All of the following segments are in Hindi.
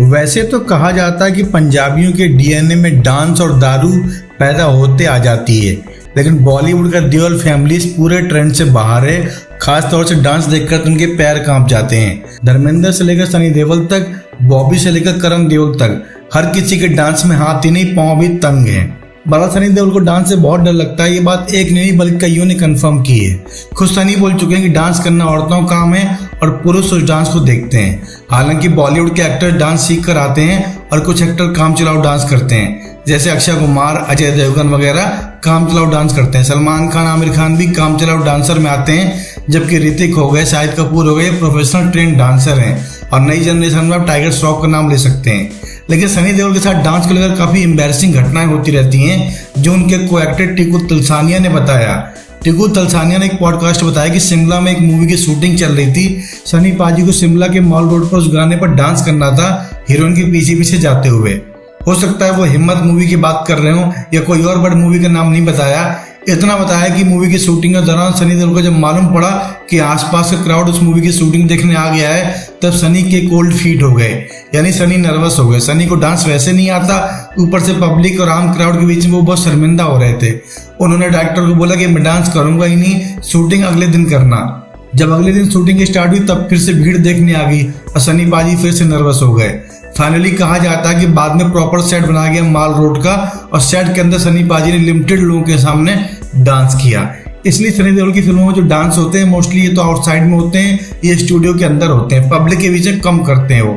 वैसे तो कहा जाता है कि पंजाबियों के डीएनए में डांस और दारू पैदा होते आ जाती है, लेकिन बॉलीवुड का देओल फैमिली इस पूरे ट्रेंड से बाहर है। खास तौर से डांस देखकर तो उनके पैर कांप जाते हैं। धर्मेंद्र से लेकर सनी देओल तक, बॉबी से लेकर करण देओल तक, हर किसी के डांस में हाथ ही नहीं पांव भी तंग हैं। बड़ा सनी देओल को डांस से बहुत डर लगता है। ये बात एक नहीं बल्कि कईयों ने कंफर्म की है। खुद सनी बोल चुके हैं कि डांस करना औरतों का काम है और पुरुष उस डांस को देखते हैं। हालांकि बॉलीवुड के एक्टर डांस सीख कर आते हैं और कुछ एक्टर काम चलाओ डांस करते हैं, जैसे अक्षय कुमार, अजय देवगन वगैरह काम चलाओ डांस करते हैं। सलमान खान, आमिर खान भी काम चलाओ डांसर में आते हैं, जबकि ऋतिक हो गए, शाहिद कपूर हो गए, प्रोफेशनल ट्रेन डांसर हैं और नई जनरेशन में आप टाइगर श्रॉफ का नाम ले सकते हैं। लेकिन सनी देओल के साथ डांस को लेकर काफी एम्बैरसिंग घटनाएं होती रहती हैं, जो उनके को एक्टर टिकू तलसानिया ने बताया। टिकू तलसानिया ने एक पॉडकास्ट बताया कि शिमला में एक मूवी की शूटिंग चल रही थी। सनी पाजी को शिमला के मॉल रोड पर उस गाने पर डांस करना था, हीरोइन के पीछे पीछे जाते हुए। हो सकता है वो हिम्मत मूवी की बात कर रहे हो या कोई और, बट मूवी का नाम नहीं बताया। इतना बताया कि मूवी की शूटिंग के दौरान सनी देओल को जब मालूम पड़ा कि आसपास का क्राउड उस मूवी की शूटिंग देखने आ गया है, तब सनी के कोल्ड फीट हो गए, यानी सनी नर्वस हो गए। सनी को डांस वैसे नहीं आता, ऊपर से पब्लिक और आम क्राउड के बीच में वो बहुत शर्मिंदा हो रहे थे। उन्होंने डायरेक्टर को बोला कि मैं डांस करूंगा ही नहीं, शूटिंग अगले दिन करना। जब अगले दिन शूटिंग स्टार्ट हुई तब फिर से भीड़ देखने आ गई और सनी पाजी फिर से नर्वस हो गए। फाइनली कहा जाता है कि बाद में प्रॉपर सेट बनाया गया माल रोड का और सेट के अंदर सनी पाजी ने लिमिटेड लोगों के सामने डांस किया। इसलिए सनी देओल की फिल्मों में जो डांस होते हैं मोस्टली ये तो आउटसाइड में होते हैं, ये स्टूडियो के अंदर होते हैं, पब्लिक के बीच में कम करते हैं। वो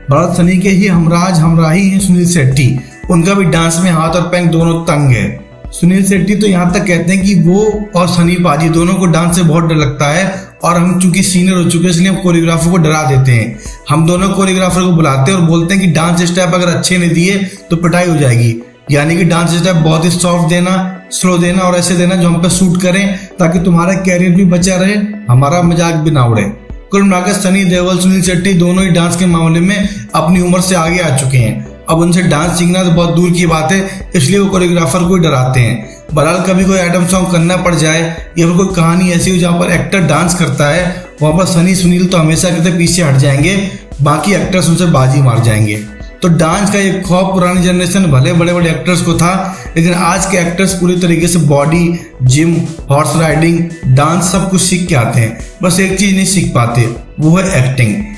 भरत सनी के ही हमराही हैं सुनील शेट्टी, उनका भी डांस में हाथ और पैर दोनों तंग है। सुनील शेट्टी तो यहाँ तक कहते हैं कि वो और सनी पाजी दोनों को डांस से बहुत डर लगता है और हम चूंकि सीनियर हो चुके हैं इसलिए हम कोरियोग्राफर को डरा देते हैं। हम दोनों कोरियोग्राफर को बुलाते हैं और बोलते हैं कि डांस स्टेप अगर अच्छे नहीं दिए तो पिटाई हो जाएगी, यानी कि डांस स्टेप बहुत ही सॉफ्ट देना, स्लो देना और ऐसे देना जो हम पे सूट करें, ताकि तुम्हारा कैरियर भी बचा रहे, हमारा मजाक भी ना उड़े। कुल मिलाकर सनी देओल, सुनील शेट्टी दोनों ही डांस के मामले में अपनी उम्र से आगे आ चुके हैं। अब उनसे डांस सीखना तो बहुत दूर की बात है, इसलिए वो कोरियोग्राफर को ही डराते हैं। बहरहाल कभी कोई आइटम सॉन्ग करना पड़ जाए या फिर कोई कहानी ऐसी हो जहाँ पर एक्टर डांस करता है, वहां पर सनी सुनील तो हमेशा कहते पीछे हट जाएंगे, बाकी एक्टर्स उनसे बाजी मार जाएंगे। तो डांस का एक खौफ पुरानी जनरेशन भले बड़े बड़े एक्टर्स को था, लेकिन आज के एक्टर्स पूरी तरीके से body, gym, horse riding, dance सब कुछ सीख के आते हैं। बस एक चीज नहीं सीख पाते, वो है एक्टिंग।